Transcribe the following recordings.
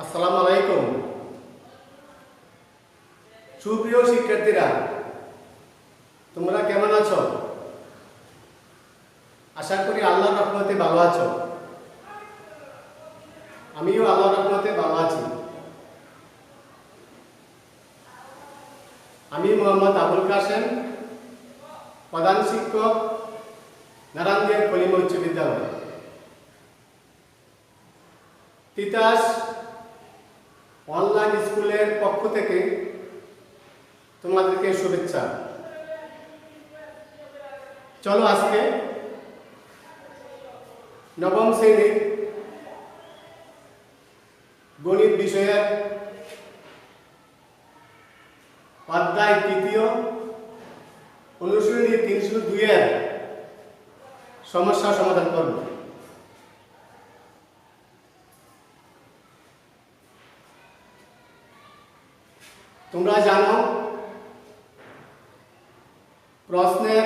আসসালামু আলাইকুম। সুপ্রিয় শিক্ষার্থীরা, তোমরা কেমন আছো? আশা করি আল্লাহর রহমতে ভালো আছো। আমিও আল্লাহর রহমতে ভালো আছি। আমি মোহাম্মদ আবুল কাসেম, প্রধান শিক্ষক, নারায়ণগঞ্জ কলিমা উচ্চ বিদ্যালয়। তিতাস অনলাইন স্কুলের পক্ষ থেকে তোমাদেরকে শুভেচ্ছা। চলো আজকে নবম শ্রেণীর গণিত বিষয়ের অধ্যায় তৃতীয় অনুশীলনী 302 এর সমস্যা সমাধান করব। তোমরা জানো প্রশ্নের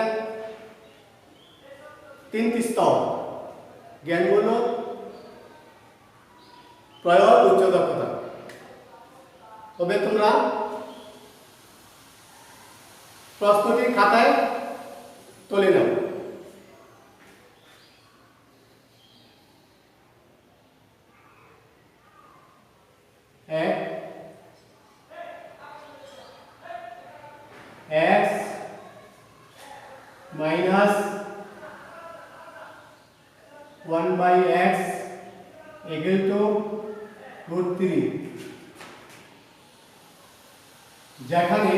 3টি স্তর: জ্ঞানমূলক, প্রয়োগ, উচ্চ দক্ষতা। তবে তোমরা প্রশ্নটি খাতায় তুলে নাও। x minus 1/x equal to √3, যেখানে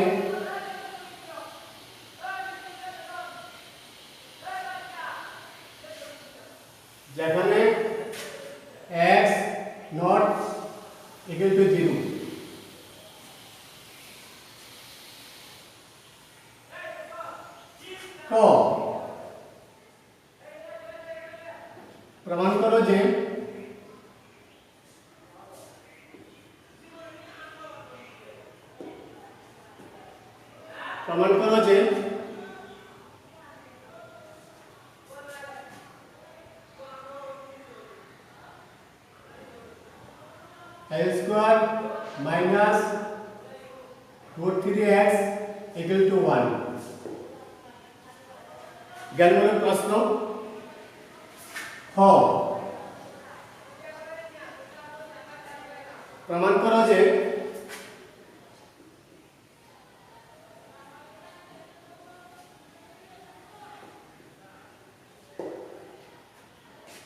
x not equal to 0। তো প্রমাণ করো যে a square minus √3x equal to 1। জ্ঞানমূলক প্রশ্ন। খ প্রমাণ করো যে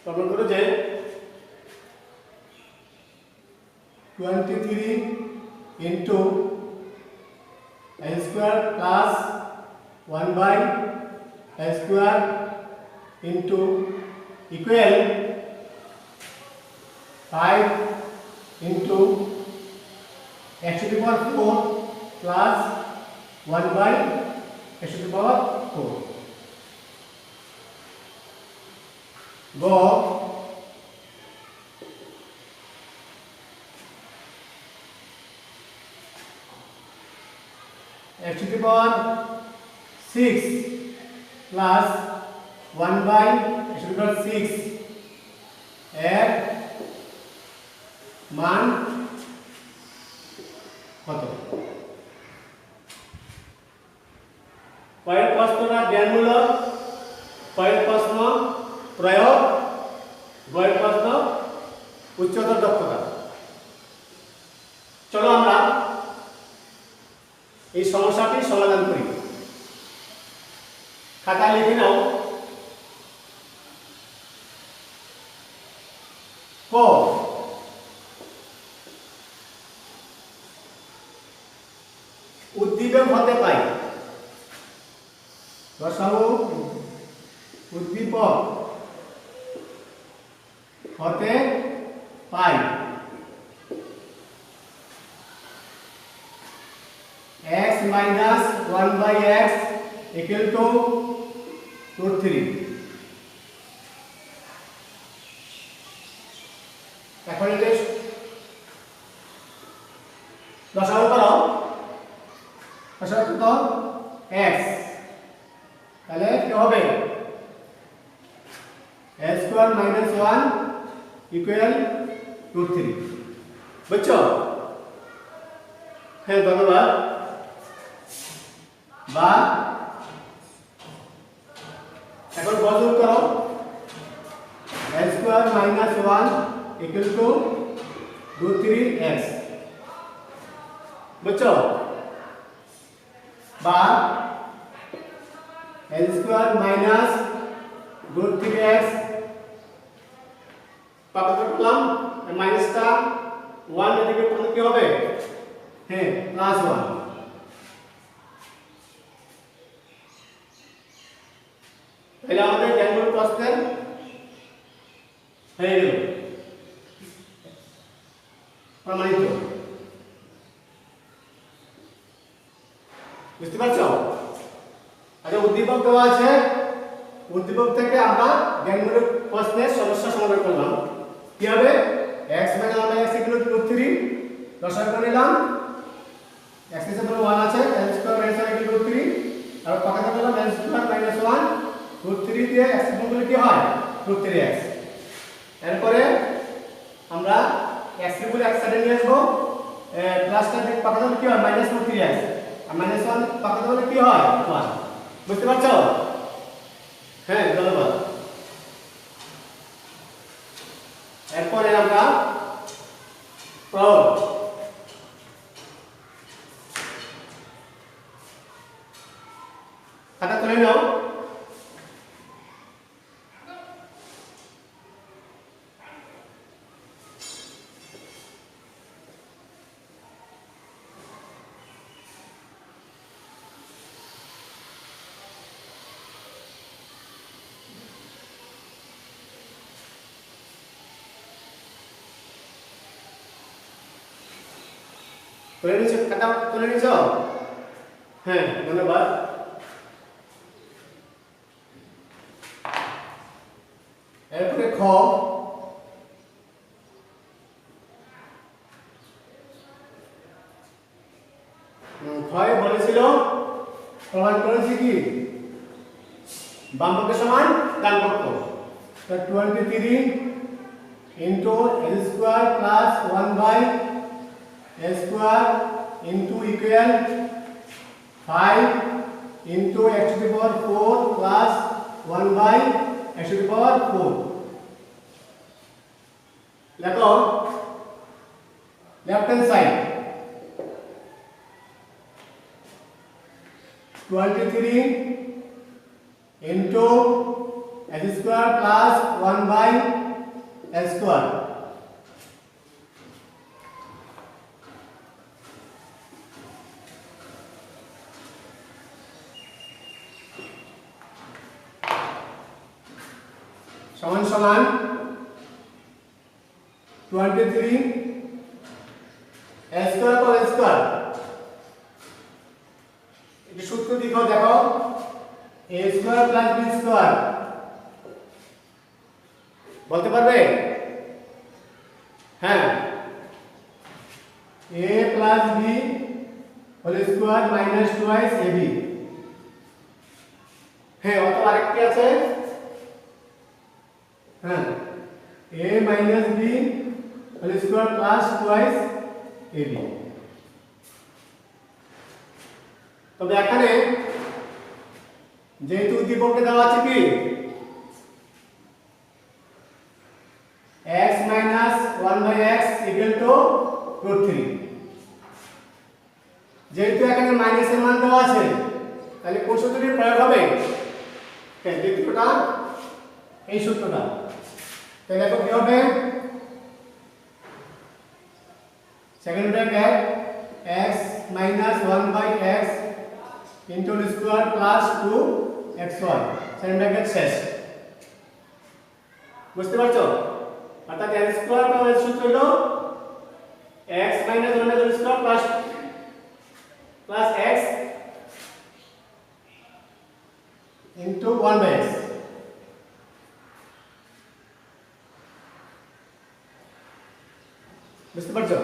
প্রমাণ করো যে 23 into a square plus 1/a square into equal 5 into x to the power 4 plus 1/x to the power 4। go x to the power 6 plus 1/x to the power 6 এর মান কত? কয়েক প্রশ্নটা জ্ঞানমূলক, কয়েক প্রশ্ন প্রয়োগ, কয়েক প্রশ্ন উচ্চতর দক্ষতা। চলো আমরা এই সমস্যাটি সমাধান করি। খাতায় লিখে নাও। ক উদ্দীপক হতে পাই। দশাও উদ্দীপক হতে পাই x minus 1/x equal to √3। এখন এটা দশাও করো। দশাও তো x, তাহলে কি হবে? a square minus 1 equal √3। বুঝছো? হ্যাঁ ধন্যবাদ। বা এখন বর্জন করো x square minus 1 equal to √3x, বুঝছো? বা l স্কয়ার মাইনাস √3x পাবো করলাম, মাইনাসটা 1 এদিকে পড়লে কি হবে? হ্যাঁ প্লাস 1। তাহলে আমাদের জ্ঞানমূলক প্রশ্নের হয়ে গেল প্রমাণিত। বুঝতে পারছো? আচ্ছা উদ্দীপক দেওয়া আছে, উদ্দীপক থেকে আমরা জ্ঞানমূলক প্রশ্নের সমস্যা সমাধান করলাম। কি হবে? x - 1x ইকুয়াল টু √3 দশমিক করে নিলাম, x এর উপর 1 আছে, l square minus 1 equal to √3 আর পাকাতে করলাম l স্কয়ার মাইনাস 1 √3 দিয়ে x গুণ করলে কি হয়? √3x। এরপরে আমরা x এর উপর x সাইডে নিয়ে আসবো, প্লাসটা দিকে পাকাতে করলে কি হয়? মাইনাস √3x আর মাইনাস 1 পাকাতে করলে কি হয়? 1। বুঝতে পারছো? হ্যাঁ ধন্যবাদ। এরপরে আমরা প্রয়োগ খাতা তুলে নাও। তুলে নিয়েছো? খাতা তুলে নিয়েছো? হ্যাঁ ধন্যবাদ। এরপরে খ, ক্ষয় বলেছিল প্রমাণ করেছি কি বাম পক্ষ সমান ডান পক্ষ। 23 into l square plus 1/l square into equal 5 into x to the power 4 plus 1/x to the power 4। দেখো left hand side 23 into x square plus 1/l square সমান সমান 23 l square पर l square। ये सूत्र दिखाओ, देखो a square plus b square বলতে পারবে? হ্যাঁ a plus b whole square minus 2ab। হ্যাঁ অত আরেকটি আছে, হ্যাঁ a minus b whole square plus 2ab। তবে এখানে যেহেতু উদ্দীপকে দেওয়া আছে কি x minus 1/x equal to √3, যেহেতু এখানে মাইনাসের মান দেওয়া আছে তাহলে কোন সূত্রটি প্রয়োগ হবে? হ্যাঁ দ্বিতীয়টা, এই সূত্রটা। তাহলে দেখো কি হবে? Second bracket x minus 1/x into l square plus 2xy second bracket শেষ। বুঝতে পারছো? অর্থাৎ l স্কয়ার পাওয়ার সূত্র হলো x minus 1/l square plus x into 1/x। বুঝতে পারছো?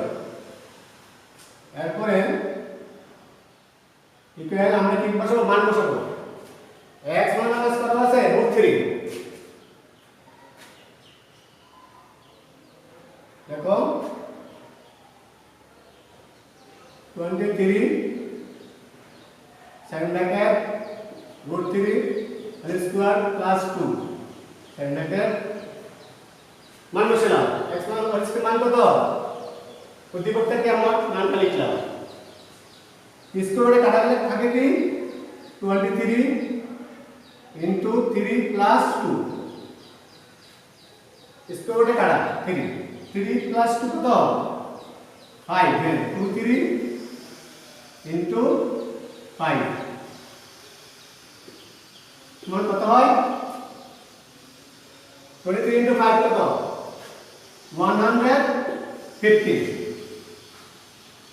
এরপরে ইকুয়াল আমরা কি বসাবো? মান বসাবো। x মাইনাস কত আছে? √3। দেখো 23 second bracket root 3 whole square plus 2 second bracket মান বসালাম x মান whole square মান কত উদ্দীপক থেকে আমরা মানটা লিখলাম স্কোয়ারে কাটা গেলে থাকে কি 23 into 3 plus 2 স্কোয়ারে কাটা 3 plus 2 কত 5 হ্যাঁ 23 into 5 সমান কত হয় 23 into 5 কত 150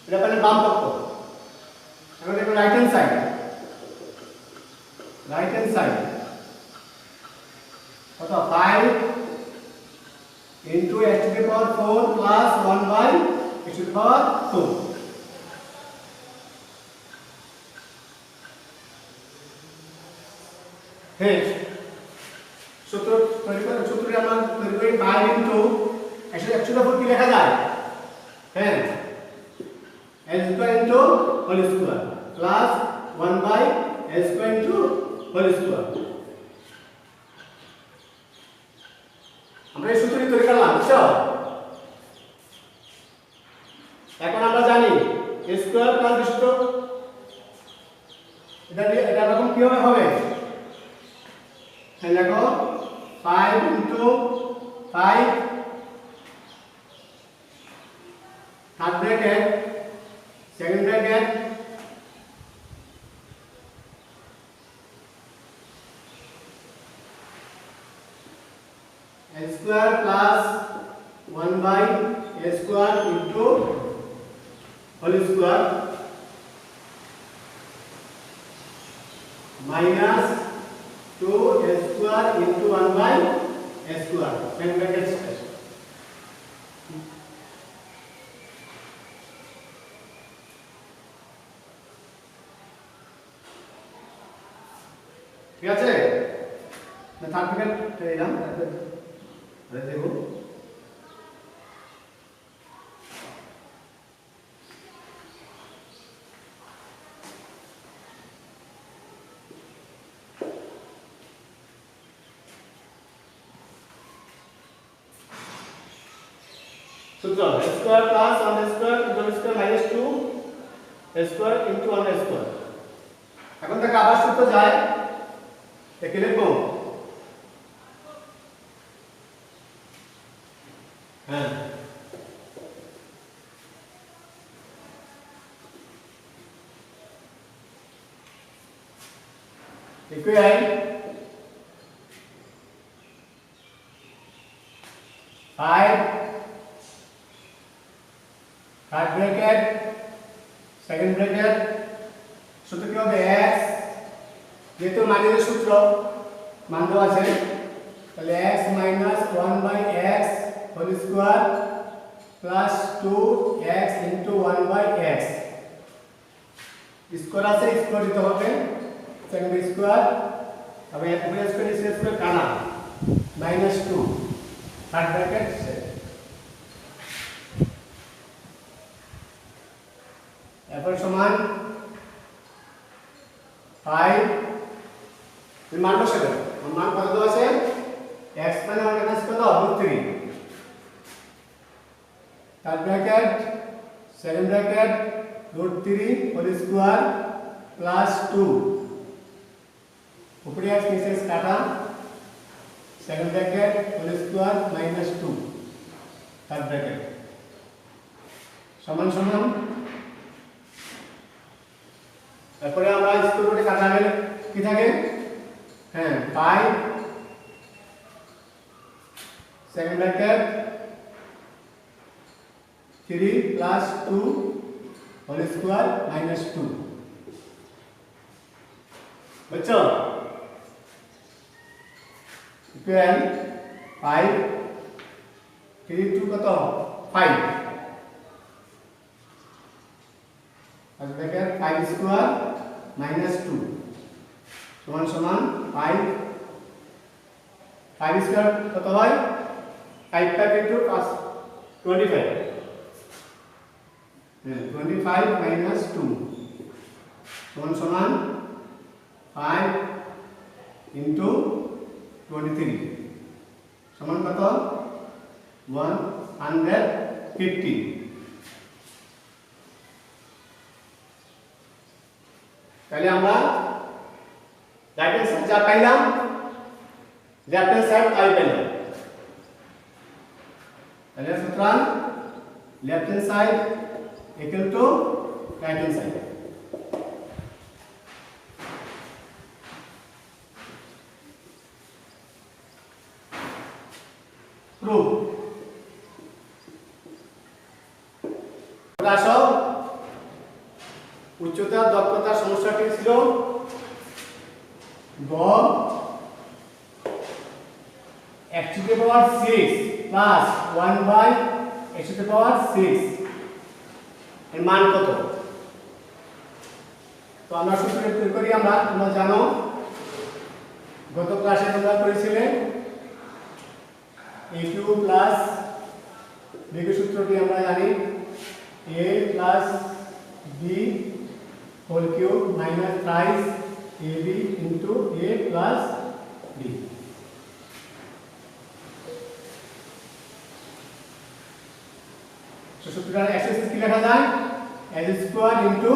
এটা মানে বাম পক্ষ এখন দেখো রাইট হ্যান্ড সাইড কত 5 into x to the power 4 plus 1 by x to the power 2 হ্যাঁ সূত্র তৈরি করে সূত্রটি আমরা তৈরি করি 5 into x to the 4 কি লেখা যায় হ্যাঁ s square into whole square plus 1 by s square into whole square আমরা এই সূত্রটি তৈরি করলাম বুঝছো এখন আমরা জানি a square plus b সূত্র এটা এরকম কিভাবে হবে তাহলে দেখো 5 into 5 third bracket second bracket a square plus 1 by a square into whole square minus 2 a square into 1 by a square second bracket ঠিক আছে না থার্ড ব্র্যাকেট এলাম তারপরে দেখো সূত্র a square plus 1 square into a square minus 2 a square into 1 square এখন থেকে আবার সূত্র যায় দেখে লিখো হ্যাঁ equal 5 third bracket second bracket সূত্র কি হবে x যেহেতু মানের সূত্র মান দেওয়া আছে তাহলে x minus 1 by x whole square plus 2x into 1 by x square আছে স্কয়ার দিতে হবে সেকেন্ড স্কয়ার अब एक प्लस করে শেষ করে কানা -2 থার্ড ব্র্যাকেট এরপর সমান 5 এই মান বসে দাও মান কত দেওয়া আছে x মানে মাইনাস কত √3 third bracket second bracket √3 whole square plus 2 উপরে x নিচে কাটা second bracket whole square -2 third bracket সমান সমান তারপরে আমরা স্কয়ার রুটে কাটা গেলে কি থাকে হ্যাঁ 5 second bracket 3 plus 2 whole square -2 বুঝছো ইকুয়াল 5 3 2 কত 5 আর ব্র্যাকেট 5 স্কয়ার -2 সমান সমান 5 5 স্কয়ার কত হয় 5 5 into 25 25 minus 2 সমান 5 into 23 সমান কত 150 তাহলে আমরা রাইট হ্যান্ড সাইড যা পাইলাম লেফট হ্যান্ড সাইড তাই পেলাম তাহলে সুতরাং left hand side equal to right hand side proof প্রকাশক উচ্চতা দক্ষতার সমস্যাটি ছিল গ x to the power 6 plus 1 by x to the power 6 এর মান কত তো আমরা সূত্র প্রয়োগ করি আমরা তোমরা জানো গত ক্লাসে তোমরা করেছিলে a কিউব প্লাস b এর সূত্রটি আমরা জানি a plus b whole cube minus thrice ab into a plus b সূত্রটা এক্স কি লেখা যায় s square into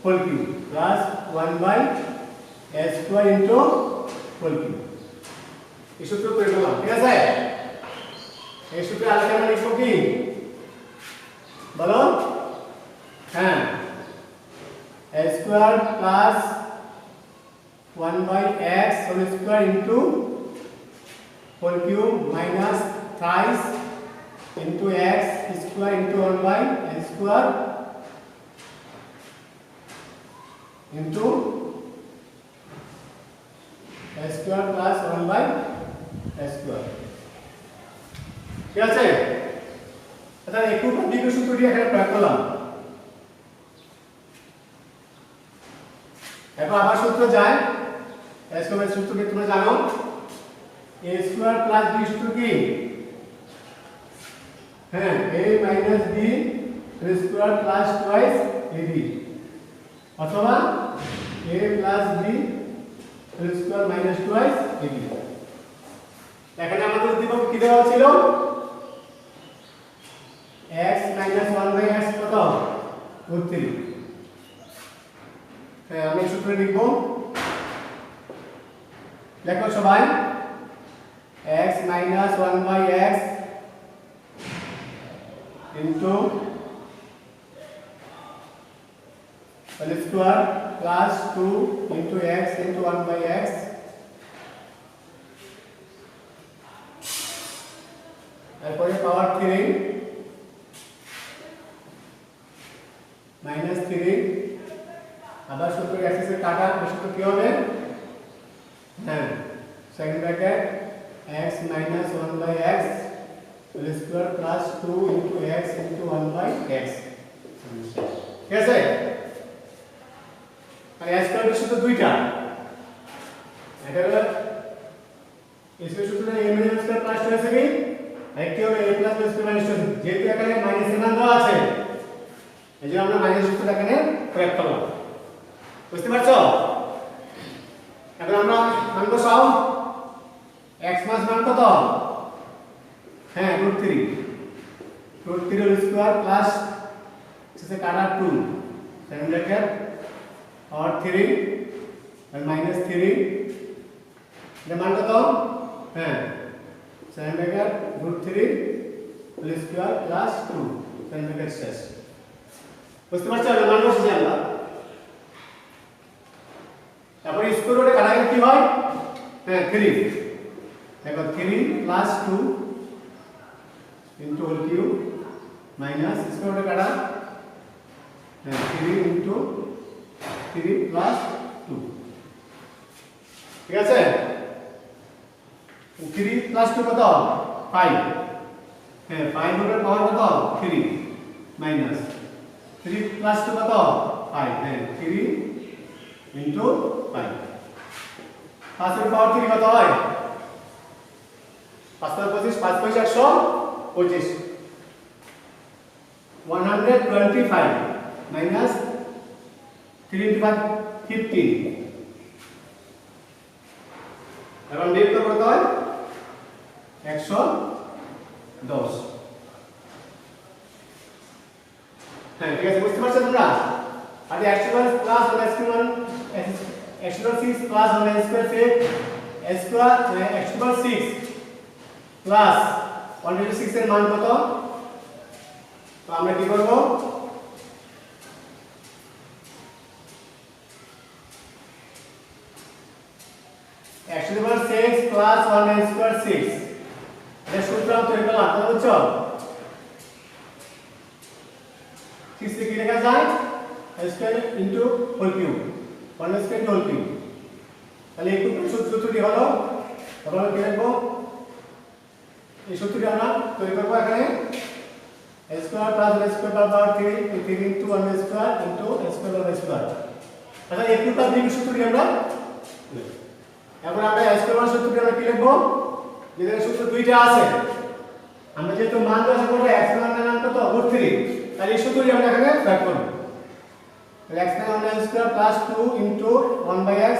whole cube plus 1 by s square into whole cube এই সূত্র প্রয়োগ করলাম ঠিক আছে এই সূত্রে আগে আমরা লিখব কি বলো হ্যাঁ s square plus 1 by x whole square into whole cube minus thrice into x square into 1 by n square into s square plus 1 by s square ঠিক আছে এটা একটু দ্বিতীয় সূত্রটি এখানে প্রয়োগ করলাম এখন আবার সূত্র যায় s স্কয়ার সূত্রটি তোমরা জানো a স্কয়ার প্লাস b সূত্র কি হ্যাঁ a minus b square plus twice ab অথবা a plus b square minus twice ab এখানে আমাদের উদ্দীপক কি দেওয়া ছিল x minus 1 by x কত √3 হ্যাঁ আমি সূত্র লিখব লেখো সবাই x minus 1 by x into whole square plus 2 into x into 1 by x তারপরে পাওয়ার 3 minus 3 আবার সূত্র x এর কাটা সূত্র কি হবে হ্যাঁ second bracket x minus 1 by x whole square plus 2 into x into 1 by x ঠিক আছে আর s স্কয়ার এর সূত্র দুইটা এটা হলো s এর সূত্র a minus স্কয়ার প্লাস 2 আছে কি আরেকটি হলো a plus b square minus 2 যেহেতু এখানে মাইনাস এর মান দেওয়া আছে এজন্য আমরা মাইনাস সূত্রটা এখানে প্রয়োগ করলাম বুঝতে পারছো এখন আমরা মান বসাও x মাস মান কত হ্যাঁ √3 হোল স্কয়ার প্লাস से काटा 2 सेवन ब्रैकेट और 3 और माइनस 3 ये मान कत হ্যাঁ seven bracket √3 whole square plus 2 seven bracket শেষ বুঝতে পারছো মান বসে আমরা তারপর স্কয়ার রুটে কাটা গেলে কি হয় হ্যাঁ 3 দেখো 3 plus 2 into whole cube minus square root काटा 3 into 3 plus 2 ঠিক আছে 3 plus 2 কত 5 হ্যাঁ 5 এর পাওয়ার কত 3 minus 3 plus 2 কত 5 হ্যাঁ 3 into 5 5 এর পাওয়ার 3 কত হয় 5 এর 25 5 5 125 125 minus 3 into 5 15 এখন বিয়োগ করব কত হয় 110 হ্যাঁ ঠিক আছে বুঝতে পারছো তোমরা আর x1 plus 1x1 x1 6 plus 1 square সে স্কয়ার x1 6 প্লাস 126 এর মান কত তো আমরা কি করব x to the power 6 plus 1 square 6 এটা সূত্র আমরা তৈরি করলাম তোমরা বুঝছো 6 কে কি লেখা যায় square into whole cube 1 square whole cube তাহলে এই সূত্রটি হলো তাহলে কি লিখব এই সূত্রটি আমরা তৈরি করব এখানে a square plus b square power 3 into 1 square into a square over square তাহলে এই দুটো দিক সূত্রটি আমরা এখন আমরা a square over সূত্রটি আমরা কি লিখব যেখানে সূত্র দুইটা আছে আমরা যেহেতু মান দেওয়া করব x এর মান কত √3 তাহলে এই সূত্রটি আমরা এখানে প্রয়োগ করব তাহলে x এর মান square plus 2 into 1/x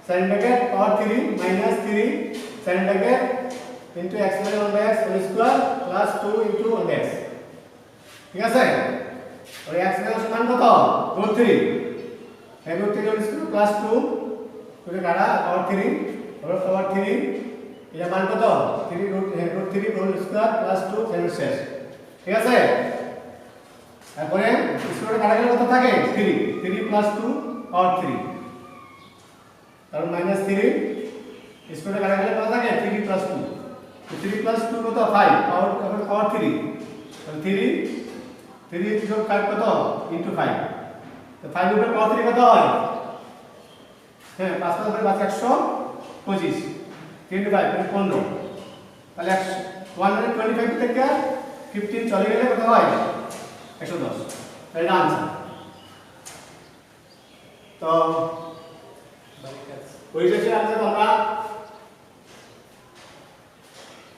sin bracket power 3 minus 3 sin bracket into x minus 1/x whole square plus 2 into 1x ঠিক আছে আর x এর মান কত √3 এই √3 whole square plus 2 করে কাটা power 3 और power 3 এর মান কত 3 √3 whole square plus 2 সেম শেষ ঠিক আছে তারপরে স্কয়ার কাটা গেলে কত থাকে 3 3 plus 2 power 3 তার minus 3 স্কয়ার কাটা গেলে কত থাকে 3 plus 2 তো 3 plus 2 কত 5 power 3 তাহলে 3 যোগ 5 কত into 5 তো 5 উপরে power 3 কত হয় হ্যাঁ 5 5 উপরে 125 3 5 মানে 15 তাহলে 125 থেকে 15 চলে গেলে কত হয় 110 তাহলে এটা आंसर তো ওই শেষে আনসার আমরা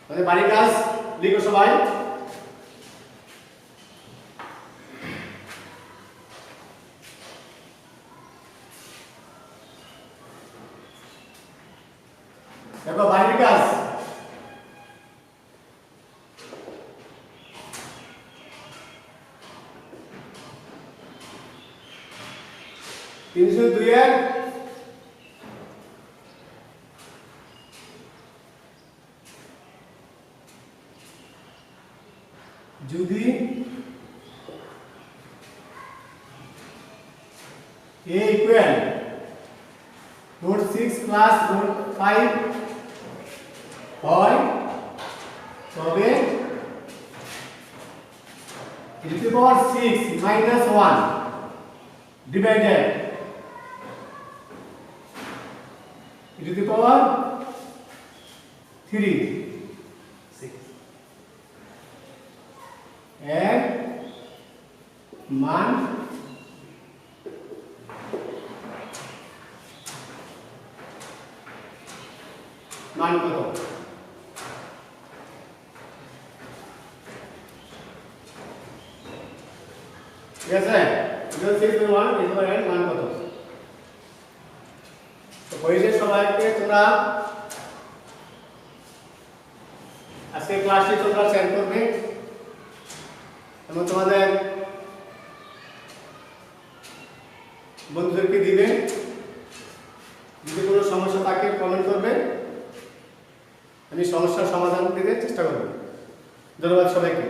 মানে বাড়ির কাজ লিখো সবাই দেখো বাড়ির কাজ তিনশো দুই এর যদি a equal √6 plus √5 হয় তবে e to the power 6 minus 1 divided e to the power 3 এর মান কত ঠিক আছে 0.6.1 এর মান কত তো পরিশেষে সবাইকে তোমরা আজকে ক্লাসটি তোমরা শেয়ার করবে এবং তোমাদের বন্ধুদেরকে দিবে যদি কোনো সমস্যা থাকে কমেন্ট করবে আমি সমস্যার সমাধান দিতে চেষ্টা করব ধন্যবাদ সবাইকে